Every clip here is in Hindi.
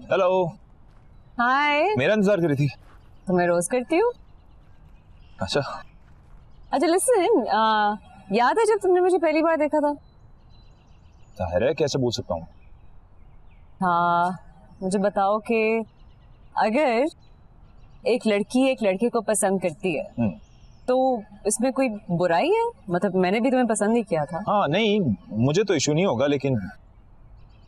हेलो। हाय। मेरा इंतजार कर रही थी? तो मैं रोज करती हूँ। अच्छा लिसन, याद है जब तुमने मुझे पहली बार देखा था? जाहिर है, कैसे बोल सकता हूँ। हाँ, मुझे बताओ कि अगर एक लड़की एक लड़के को पसंद करती है तो इसमें कोई बुराई है? मतलब मैंने भी तुम्हें पसंद ही किया था। हाँ नहीं, मुझे तो इशू नहीं होगा, लेकिन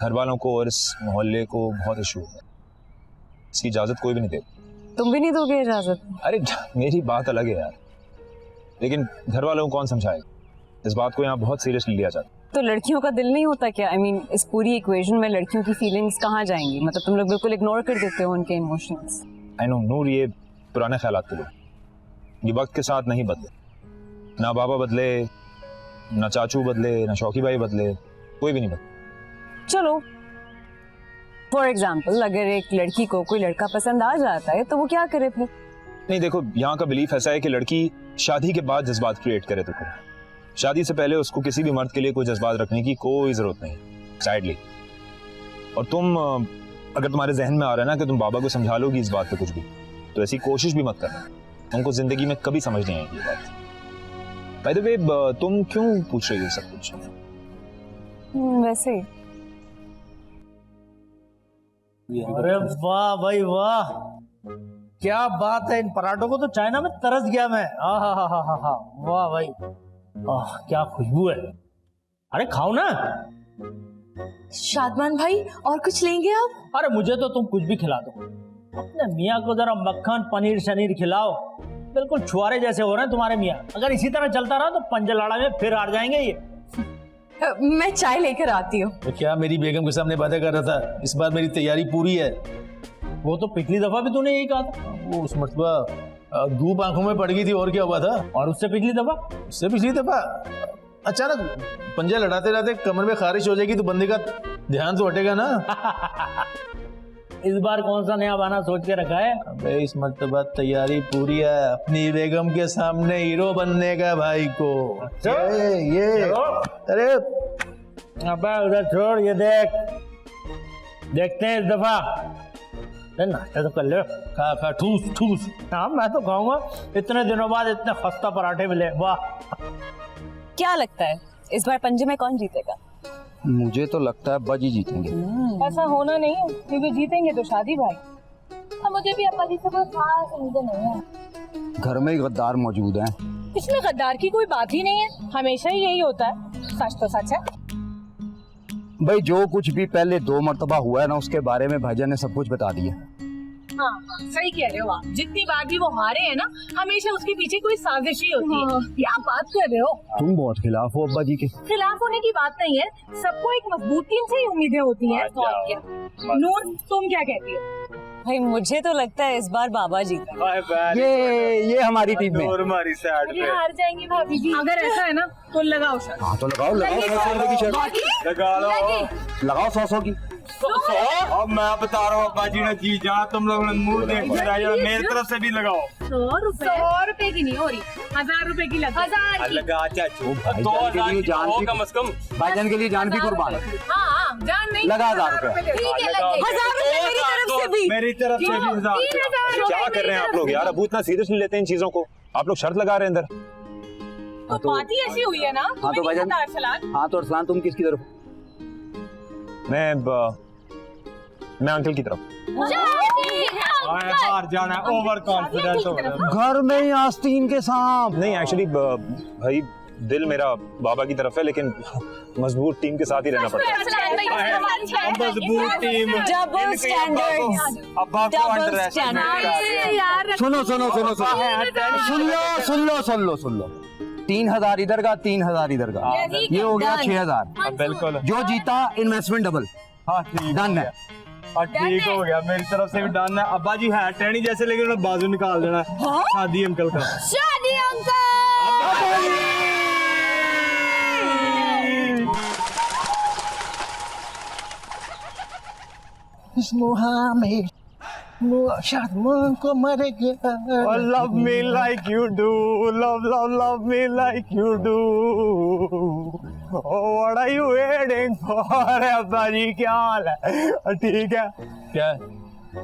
घर वालों को और इस मोहल्ले को बहुत इशू होगा। इसकी इजाजत कोई भी नहीं देगा। तुम भी नहीं दोगे इजाजत? अरे मेरी बात अलग है यार, लेकिन घर वालों को कौन समझाएगा? इस बात को यहाँ बहुत सीरियसली लिया जाता है। तो लड़कियों का दिल नहीं होता क्या? I mean, इस पूरी इक्वेशन में लड़कियों की फीलिंग्स कहाँ जाएंगी? मतलब तुम लोग बिल्कुल इग्नोर कर देते हो उनके इमोशंस। आई नो नूर, ये पुराने ख्यालात के लोग, ये वक्त के साथ नहीं बदले। ना बाबा बदले, ना चाचू बदले, ना शौकी भाई बदले, कोई भी नहीं बदले। चलो फॉर एग्जाम्पल, अगर एक लड़की को कोई लड़का पसंद आ जाता है तो वो क्या करे फिर? नहीं देखो, यहाँ का बिलीफ ऐसा है कि लड़की शादी के बाद जज्बात क्रिएट करे तो करे। शादी से पहले उसको किसी भी मर्द के लिए कोई जज्बात रखने की कोई जरूरत नहीं, सैडली। और तुम, अगर तुम्हारे जहन में आ रहा है ना कि तुम बाबा को समझा लोगी इस बात पे कुछ भी, तो ऐसी कोशिश भी मत करना। उनको जिंदगी में कभी समझ नहीं आएगी ये बात। बाय द वे, तुम क्यों पूछ रही हो सब कुछ? वैसे ही। अरे वाह भाई वाह, क्या बात है। इन पराठों को तो चाइना में तरस गया मैं। हा, वाह भाई, क्या खुशबू है। अरे खाओ ना। शादमान भाई, और कुछ लेंगे आप? अरे मुझे तो तुम कुछ भी खिला दो, अपने मियाँ को जरा मक्खन पनीर शनीर खिलाओ। बिल्कुल छुआरे जैसे हो रहे हैं तुम्हारे मियाँ। अगर इसी तरह चलता रहा तो पंजलाड़ा में फिर हार जाएंगे ये। मैं चाय लेकर आती हूँ। तो क्या मेरी बेगम के सामने बातें कर रहा था? इस बार मेरी तैयारी पूरी है। वो तो पिछली दफा भी तूने यही कहा था। वो उस मरतबा धूप आंखों में पड़ गई थी, और क्या हुआ था? और उससे पिछली दफा? उससे पिछली दफा अचानक पंजा लड़ाते लड़ाते कमर में खारिश हो जाएगी तो बंदे का ध्यान तो हटेगा ना। इस बार कौन सा नया बहाना सोच के रखा है? अबे इस मरतबा तैयारी पूरी है, अपनी बेगम के सामने हीरो बनने का भाई को। ये अरे अबे उधर छोड़, ये देख, देखते हैं इस दफा। नाश्ता तो कर ले। खा खा ठूस ठूस। हाँ मैं तो खाऊंगा। इतने दिनों बाद इतने खस्ता पराठे मिले, वाह। क्या लगता है इस बार पंजे में कौन जीतेगा? मुझे तो लगता है अब्बा जी जीतेंगे। ऐसा होना नहीं है, क्योंकि जीतेंगे तो शादी भाई। मुझे भी अब्बा जी से कोई खास उम्मीद नहीं है। घर में ही गद्दार मौजूद हैं। इसमें गद्दार की कोई बात ही नहीं है, हमेशा ही यही होता है। सच तो सच है भाई, जो कुछ भी पहले 2 मरतबा हुआ है ना, उसके बारे में भाईजान ने सब कुछ बता दिया। हाँ, सही कह रहे हो आप। जितनी बार भी वो हारे हैं ना, हमेशा उसके पीछे कोई साजिश ही होती है। क्या बात कर रहे हो? तुम बहुत खिलाफ हो अब्बा जी के। खिलाफ होने की बात नहीं है, सबको एक मजबूत टीम से ही उम्मीदें होती हैं। और क्या? नूर, तुम क्या कहती हो? भाई मुझे तो लगता है इस बार बाबा जीतेगा। ये हमारी टीम में हमारी साइड अरे हार जाएंगे भाभी जी। अगर ऐसा है ना तो लगाओ शर्त। हाँ तो लगाओ 100 रुपए की शर्त लगा लो। लगाओ 100 की। अब मैं बता रहा हूँ, अब्बा जी ने जी जाना, तुम लोगों ने मुंह देख लिया, मेरी तरफ से भी लगाओ। 100 रुपए की नहीं हो रही, 1000 रुपए की लगा। 1000 की लगा चाचू, भाईजान के लिए जान भी, कम से कम भाईजान के लिए जान भी कुर्बान है। हाँ, जान नहीं लगा 1000 रुपए। ठीक है, लग गए। 1000 रुपए मेरी तरफ से भी। मेरी तरफ से भी 1000। क्या कर रहे हैं आप लोग यार? अबू इतना सीरियस नहीं लेते इन चीजों को। आप लोग शर्त लगा रहे हैं अंदर। तो बात ही ऐसी हुई है ना। हाँ तो भाईजान, हाँ तो अरसलान तुम किसकी तरफ? मैं अंकल की तरफ। हार जाना, ओवर कॉन्फिडेंस हो गया। घर में ही आस्तीन के सांप। नहीं एक्चुअली भाई, दिल मेरा बाबा की तरफ है, लेकिन मजबूत टीम के साथ ही रहना पड़ता है। मजबूत टीम, डबल स्टैंडर्ड्स। अब्बा को अंडर एस्टिमेट। सुन लो 3000 इधर का, 3000 इधर का, ये हो गया 6000। बिल्कुल, जो जीता इन्वेस्टमेंट डबल। हाँ ठीक डन है। ठीक हो गया, मेरी तरफ से भी डन है। अब्बा जी है टेढ़ी जैसे, लेकिन उन्हें बाजू निकाल देना। शादी अंकल का। शादी uncle. Love me like you do, love me like you do. Oh, what are you waiting for? अब्बा जी क्या हाल है? ठीक है। क्या है?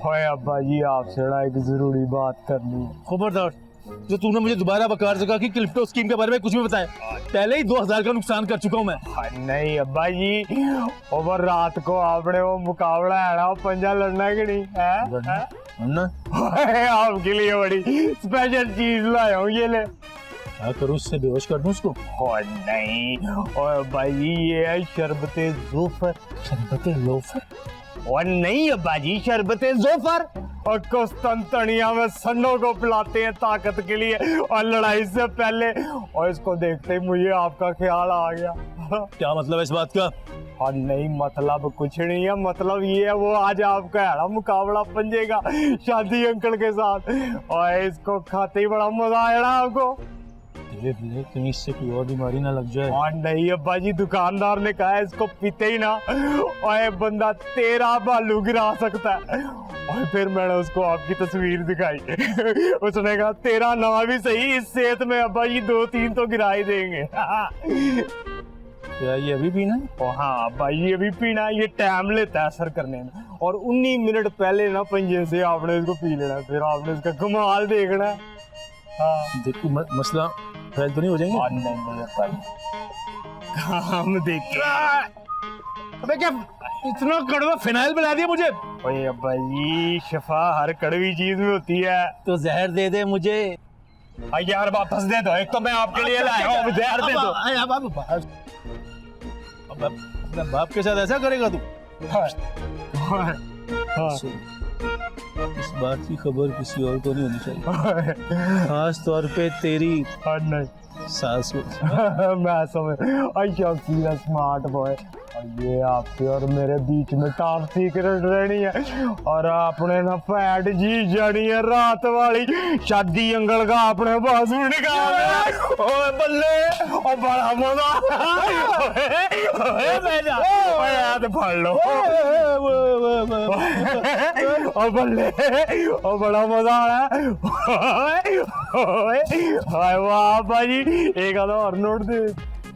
ओए अब्बा जी आपसे ना एक जरूरी बात करनी है। खबरदार, जो तूने मुझे दोबारा बकार जगह की क्रिप्टो स्कीम के बारे में कुछ भी बताया, पहले ही 2000 का नुकसान कर चुका हूँ मैं। नहीं अब्बा जी, ओवर रात को आपने वो मुकाबला है ना, पंजा लड़ना कि नहीं है? आपके लिए बड़ी स्पेशल चीज लाया हूँ, ये ले। क्या करूँ उससे? बेहोश कर दूँ उसको? और नहीं और भाई ये है शरबते जोफर। शरबते लोफर? और नहीं अब्बा जी, शरबते जोफर और कुस्तनतनिया में सन्नों को पिलाते हैं ताकत के लिए और लड़ाई से पहले। और इसको देखते ही मुझे आपका ख्याल आ गया। क्या मतलब है इस बात का? और नहीं मतलब कुछ नहीं है, मतलब ये है वो आज आपका है ना मुकाबला पंजे का शादी अंकल के साथ, और इसको खाते ही बड़ा मजा आया ना आपको। धीरे कहीं इससे कोई और बीमारी ना लग जाए। और नहीं अब्बा जी, दुकानदार ने कहा है इसको पीते ही ना और ये बंदा 13 भालू गिरा सकता है। और फिर मैंने उसको आपकी तस्वीर दिखाई उसने कहा 13 ना भी सही, इस सेहत में अब्बा जी 2-3 तो गिरा ही देंगे। क्या ये अभी पीना है? और हाँ भाई ये भी पीना, ये टाइम लेता है असर करने में, और 19 मिनट पहले ना पंजे से आपने इसको पी लेना, फिर आपने इसका कमाल देखना है। हाँ देखो मसला फैल तो नहीं हो जाएंगे? नहीं काम देख। अबे क्या इतना कड़वा फिनाइल बना दिया मुझे? ओए अब्बा जी, शफा हर कड़वी चीज में होती है। तो जहर दे दे मुझे। यार वापस दे दो, एक तो मैं आपके लिए लाया हूँ, जहर दे दो। अपने बाप के साथ ऐसा करेगा तू? इस बात की खबर किसी और को नहीं होनी चाहिए, खास तौर पे तेरी सास को। मैं समझ, अच्छा स्मार्ट बॉय, और ये आपके और मेरे बीच में टॉप सीक्रेट रहनी है, और आपने ना फैट जी जानी है रात वाली शादी अंकल का आपने बाजू निकाला। ओए बल्ले, और बड़ा मजा याद पढ़ लो। और बल्ले, और बड़ा मजा आ रहा है। वाह भाई, एक आधा और नोट दे।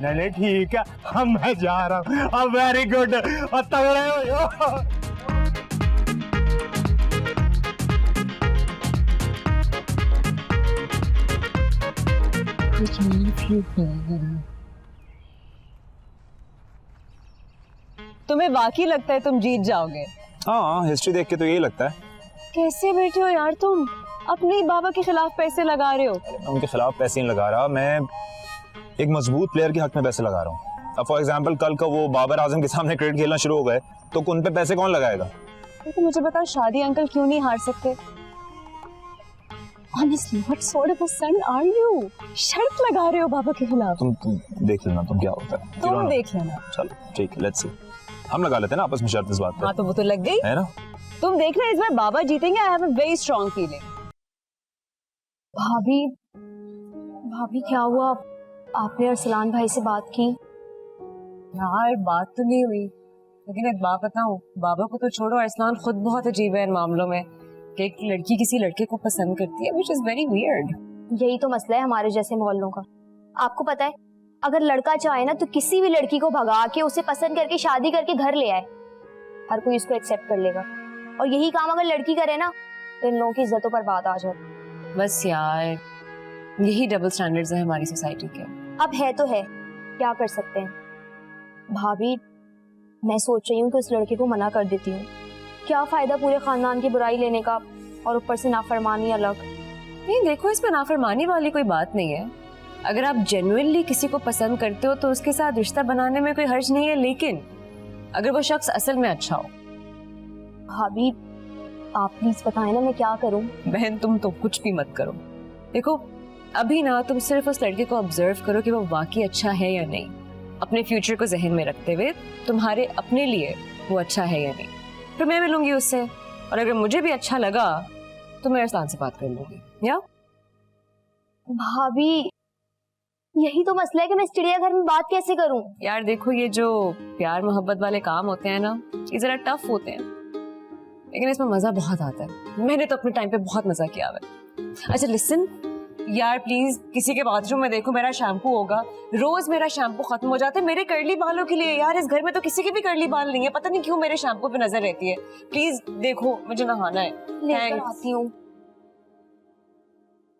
नहीं ठीक है, अब मैं जा रहा हूँ। अब वेरी गुड, और तगड़े हो। तुम्हें वाकई लगता है तुम जीत जाओगे? हाँ, हिस्ट्री देख के तो यही लगता है। कैसे बैठे हो यार तुम? अपने बाबा के खिलाफ पैसे लगा रहे हो। मैं उनके खिलाफ पैसे नहीं लगा रहा, मैं एक मजबूत प्लेयर के हक में पैसे लगा रहा हूँ। अब फॉर एग्जांपल कल का वो बाबर आजम के सामने क्रिकेट खेलना शुरू हो गए तो उन पे पैसे कौन लगाएगा? तो मुझे बताओ, शादी अंकल क्यों नहीं हार सकते? Honestly, what sort of a son are you? शर्त लगा रहे हो बाबा के खिलाफ? तुम देख लेना तुम क्या होता है। तुम देख लेना। चलो ठीक है, लेट्स सी। हम लगा लेते हैं ना आपस में शर्त इस बात पे। हाँ तो वो तो लग गई है ना। तुम देखना इस बार बाबा जीतेंगे। I have a very strong feeling. भाभी, भाभी क्या हुआ? आपने अरसलान भाई से बात की? यार बात तो नहीं हुई, लेकिन एक बात बताऊं, बाबा को तो छोड़ो, अरसलान खुद बहुत अजीब है इन मामलों में, कि एक लड़की किसी लड़के को पसंद करती है, which is very weird। यही तो मसला है हमारे जैसे मोहल्लों का। आपको पता है, अगर लड़का चाहे ना तो किसी भी लड़की को भगा के उसे पसंद करके शादी करके घर ले आए, हर कोई इसको एक्सेप्ट कर लेगा। और यही काम अगर लड़की करे ना तो इन लोगों की इज्जतों पर बात आ जाती। बस यार, यही डबल स्टैंडर्ड्स है हमारी सोसाइटी के। अब है तो है, क्या कर सकते हैं। भाभी, मैं सोच रही हूँ कि उस लड़के को मना कर देती हूँ। क्या फायदा पूरे खानदान की बुराई लेने का, और ऊपर से नाफरमानी अलग। नहीं देखो, इसमें नाफरमानी वाली कोई बात नहीं है। अगर आप जेन्युइनली किसी को पसंद करते हो तो उसके साथ रिश्ता बनाने में कोई हर्ज नहीं है, लेकिन अगर वो शख्स असल में अच्छा हो। भाभी, आप प्लीज बताएं ना मैं क्या करूं? बहन तुम तो कुछ भी मत करो। देखो अभी ना तुम सिर्फ उस लड़के को ऑब्जर्व करो कि वो वाकई अच्छा है या नहीं, अपने फ्यूचर को जहन में रखते हुए तुम्हारे अपने लिए वो अच्छा है या नहीं। फिर मैं मिलूंगी उससे, और अगर मुझे भी अच्छा लगा तो मैं अरसलान से बात कर लूंगी। या भाभी, यही तो मसला है कि मैं इस चिड़ियाघर में बात कैसे करूं? यार देखो, ये जो प्यार मोहब्बत वाले काम होते हैं ना, ये जरा टफ होते हैं, लेकिन इसमें मजा बहुत आता है। मैंने तो अपने टाइम पे बहुत मजा किया है। अच्छा लिसन, यार प्लीज किसी के बाथरूम में देखो मेरा शैम्पू होगा, रोज मेरा शैम्पू खत्म हो जाता है मेरे कर्ली बालों के लिए। यार इस घर में तो किसी के भी कर्ली बाल नहीं है, पता नहीं क्यों मेरे शैम्पू पे नजर रहती है। प्लीज देखो, मुझे नहाना है। लेकर आती हूँ।